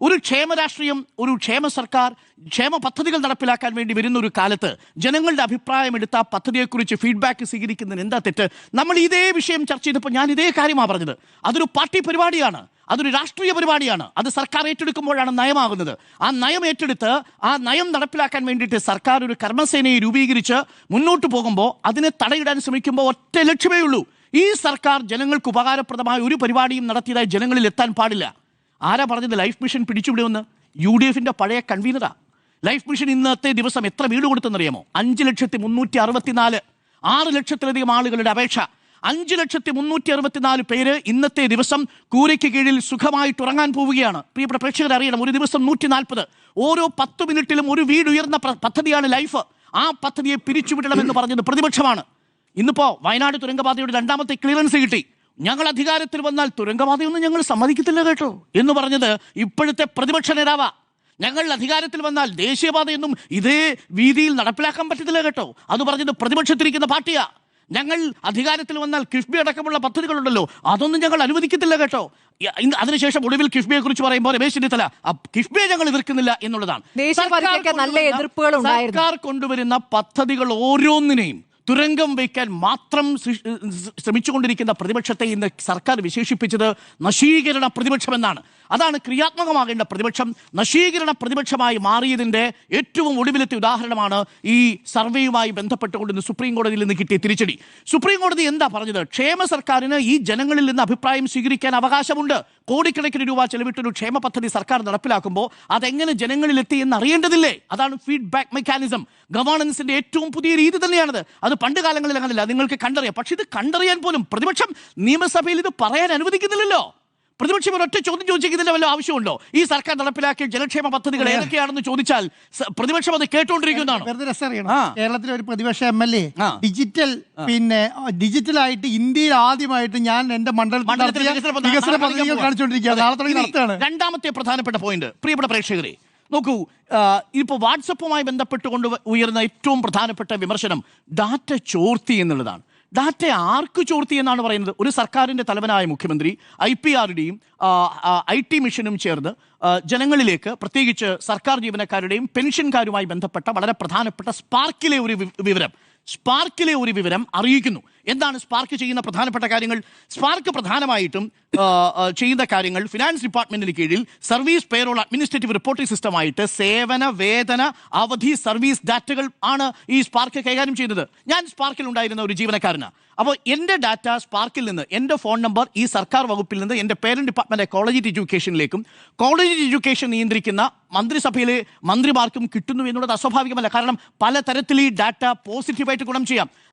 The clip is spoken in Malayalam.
ഒരു ക്ഷേമ രാഷ്ട്രീയം, ഒരു ക്ഷേമ സർക്കാർ, ക്ഷേമ പദ്ധതികൾ നടപ്പിലാക്കാൻ വേണ്ടി വരുന്ന ഒരു കാലത്ത് ജനങ്ങളുടെ അഭിപ്രായം എടുത്ത ആ പദ്ധതിയെക്കുറിച്ച് ഫീഡ്ബാക്ക് സ്വീകരിക്കുന്നതിന് എന്താ തെറ്റ്? നമ്മൾ ഇതേ വിഷയം ചർച്ച ചെയ്തപ്പോൾ ഞാൻ ഇതേ കാര്യമാണ് പറഞ്ഞത്. അതൊരു പാർട്ടി പരിപാടിയാണ്, അതൊരു രാഷ്ട്രീയ പരിപാടിയാണ്. അത് സർക്കാർ ഏറ്റെടുക്കുമ്പോഴാണ് നയമാകുന്നത്. ആ നയം ഏറ്റെടുത്ത് ആ നയം നടപ്പിലാക്കാൻ വേണ്ടിയിട്ട് സർക്കാർ ഒരു കർമ്മസേനയെ രൂപീകരിച്ച് മുന്നോട്ട് പോകുമ്പോൾ അതിനെ തടയിടാൻ ശ്രമിക്കുമ്പോൾ ഒറ്റ ലക്ഷ്യമേ ഉള്ളൂ: ഈ സർക്കാർ ജനങ്ങൾക്ക് ഉപകാരപ്രദമായ ഒരു പരിപാടിയും നടത്തിയതായി ജനങ്ങളിൽ എത്താൻ പാടില്ല. ആരാ പറഞ്ഞത് ലൈഫ് മിഷൻ പിടിച്ചുവിടുമെന്ന്? UDF-ന്റെ പഴയ കൺവീനറാ. ലൈഫ് മിഷൻ ഇന്നത്തെ ദിവസം എത്ര വീട് കൊടുത്തെന്നറിയാമോ? 5,364,000, 6 ലക്ഷത്തിലധികം ആളുകളുടെ അപേക്ഷ. 5,364,000 പേര് ഇന്നത്തെ ദിവസം കൂരയ്ക്ക് കീഴിൽ സുഖമായിട്ട് ഉറങ്ങാൻ പോവുകയാണ്. പ്രിയപ്പെട്ട പ്രേക്ഷകർ അറിയണം, ഒരു ദിവസം 140, ഓരോ 10 മിനിറ്റിലും ഒരു വീട് ഉയർന്ന പദ്ധതിയാണ് ലൈഫ്. ആ പദ്ധതിയെ പിരിച്ചുവിടണമെന്ന് പറഞ്ഞത് പ്രതിപക്ഷമാണ്. ഇന്നിപ്പോ വയനാട് തുരങ്കപാതയുടെ 2ാമത്തെ ക്ലിയറൻസ് കിട്ടി. ഞങ്ങൾ അധികാരത്തിൽ വന്നാൽ തുരങ്കപാതയൊന്നും ഞങ്ങൾ സമ്മതിക്കത്തില്ല കേട്ടോ എന്ന് പറഞ്ഞത് ഇപ്പോഴത്തെ പ്രതിപക്ഷ നേതാവാ. ഞങ്ങൾ അധികാരത്തിൽ വന്നാൽ ദേശീയപാതയൊന്നും ഇതേ വീതിയിൽ നടപ്പിലാക്കാൻ പറ്റത്തില്ല കേട്ടോ, അത് പറഞ്ഞത് പ്രതിപക്ഷത്തിരിക്കുന്ന പാർട്ടിയാ. ഞങ്ങൾ അധികാരത്തിൽ വന്നാൽ കിഫ്ബി അടക്കമുള്ള പദ്ധതികളുണ്ടല്ലോ, അതൊന്നും ഞങ്ങൾ അനുവദിക്കത്തില്ല കേട്ടോ. അതിനുശേഷം ഒടുവിൽ കിഫ്ബിയെ കുറിച്ച് പറയുമ്പോൾ രമേശ് ചെന്നിത്തല കിഫ്ബിയെ ഞങ്ങൾ എതിർക്കുന്നില്ല എന്നുള്ളതാണ്. സർക്കാർ കൊണ്ടുവരുന്ന പദ്ധതികൾ ഓരോന്നിനെയും തുരങ്കം വയ്ക്കാൻ മാത്രം ശ്രമിച്ചുകൊണ്ടിരിക്കുന്ന പ്രതിപക്ഷത്തെ ഇന്ന് സർക്കാർ വിശേഷിപ്പിച്ചത് നശീകരണ പ്രതിപക്ഷമെന്നാണ്. അതാണ് ക്രിയാത്മകമാകേണ്ട പ്രതിപക്ഷം. നശീകരണ പ്രതിപക്ഷമായി മാറിയതിൻ്റെ ഏറ്റവും ഒടുവിലത്തെ ഉദാഹരണമാണ് ഈ സർവേയുമായി ബന്ധപ്പെട്ടുകൊണ്ട് ഇന്ന് സുപ്രീം കോടതിയിൽ നിന്ന് കിട്ടിയ തിരിച്ചടി. സുപ്രീം കോടതി എന്താ പറഞ്ഞത്? ക്ഷേമ സർക്കാരിന് ഈ ജനങ്ങളിൽ നിന്ന് അഭിപ്രായം സ്വീകരിക്കാൻ അവകാശമുണ്ട്. കോടിക്കണക്കിന് രൂപ ചെലവിട്ടൊരു ക്ഷേമ പദ്ധതി സർക്കാർ നടപ്പിലാക്കുമ്പോൾ അതെങ്ങനെ ജനങ്ങളിലെത്തി എന്ന് അറിയേണ്ടതില്ലേ? അതാണ് ഫീഡ്ബാക്ക് മെക്കാനിസം. ഗവേണൻസിന്റെ ഏറ്റവും പുതിയ രീതി തന്നെയാണത്. അത് പണ്ട് കാലങ്ങളിൽ അങ്ങനെയല്ല, നിങ്ങൾക്ക് കണ്ടറിയാം. പക്ഷെ ഇത് കണ്ടറിയാൻ പോലും പ്രതിപക്ഷം നിയമസഭയിൽ ഇത് പറയാൻ അനുവദിക്കുന്നില്ലല്ലോ. പ്രതിപക്ഷം ഒരൊറ്റ ചോദ്യം ചോദിച്ചതിന്റെ വല്ല ആവശ്യമുണ്ടോ? ഈ സർക്കാർ നടപ്പിലാക്കിയ ജനക്ഷേമ പദ്ധതികൾ ഏതൊക്കെയാണെന്ന് ചോദിച്ചാൽ പ്രതിപക്ഷം അത് കേട്ടുകൊണ്ടിരിക്കുന്നതാണ്. കേരളത്തിലെ ഒരു പ്രതിപക്ഷ MLA ഡിജിറ്റലായിട്ട് ഇന്ത്യയിൽ ആദ്യമായിട്ട് ഞാൻ എന്റെ മണ്ഡലത്തിൽ വികസന പദ്ധതികൾ കാണിച്ചുകൊണ്ടിരിക്കുകയാണ്. 2ാമത്തെ പ്രധാനപ്പെട്ട പോയിന്റ്, പ്രിയപ്പെട്ട പ്രേക്ഷകരെ നോക്കൂ, ഇപ്പോൾ വാട്സപ്പുമായി ബന്ധപ്പെട്ടുകൊണ്ട് ഉയർന്ന ഏറ്റവും പ്രധാനപ്പെട്ട വിമർശനം ഡാറ്റ ചോർത്തി എന്നുള്ളതാണ്. ഡാറ്റ ആർക്ക് ചോർത്തി എന്നാണ് പറയുന്നത്? ഒരു സർക്കാരിൻ്റെ തലവനായ മുഖ്യമന്ത്രി IPRDയും IT മിഷനും ചേർന്ന് ജനങ്ങളിലേക്ക്, പ്രത്യേകിച്ച് സർക്കാർ ജീവനക്കാരുടെയും പെൻഷൻകാരുമായി ബന്ധപ്പെട്ട വളരെ പ്രധാനപ്പെട്ട സ്പാർക്കിലെ ഒരു വിവരം അറിയിക്കുന്നു. എന്താണ് സ്പാർക്ക് ചെയ്യുന്ന പ്രധാനപ്പെട്ട കാര്യങ്ങൾ? സ്പാർക്ക് പ്രധാനമായിട്ടും ചെയ്യുന്ന കാര്യങ്ങൾ ഫിനാൻസ് ഡിപ്പാർട്ട്മെന്റിന് കീഴിൽ സർവീസ് പേറോൾ അഡ്മിനിസ്ട്രേറ്റീവ് റിപ്പോർട്ടിംഗ് സിസ്റ്റമായിട്ട് സേവന, വേതന, അവധി, സർവീസ് ഡാറ്റകൾ ആണ് ഈ സ്പാർക്ക് കൈകാര്യം ചെയ്യുന്നത്. ഞാൻ സ്പാർക്കിൽ ഉണ്ടായിരുന്ന ഒരു ജീവനക്കാരനാണ്. അപ്പോൾ എൻ്റെ ഡാറ്റ സ്പാർക്കിൽ നിന്ന്, എൻ്റെ ഫോൺ നമ്പർ ഈ സർക്കാർ വകുപ്പിൽ നിന്ന് എൻ്റെ പേരന്റ് ഡിപ്പാർട്ട്മെന്റ് കോളേജ് എഡ്യൂക്കേഷനിലേക്കും കോളേജ് എഡ്യൂക്കേഷൻ നിയന്ത്രിക്കുന്ന മന്ത്രിസഭയിലെ മന്ത്രിമാർക്കും കിട്ടുന്നു എന്നുള്ളത് അസ്വാഭാവികമല്ല. കാരണം പലതരത്തിൽ ഈ ഡാറ്റ പോസിറ്റീവായിട്ട് ഗുണം ചെയ്യാം.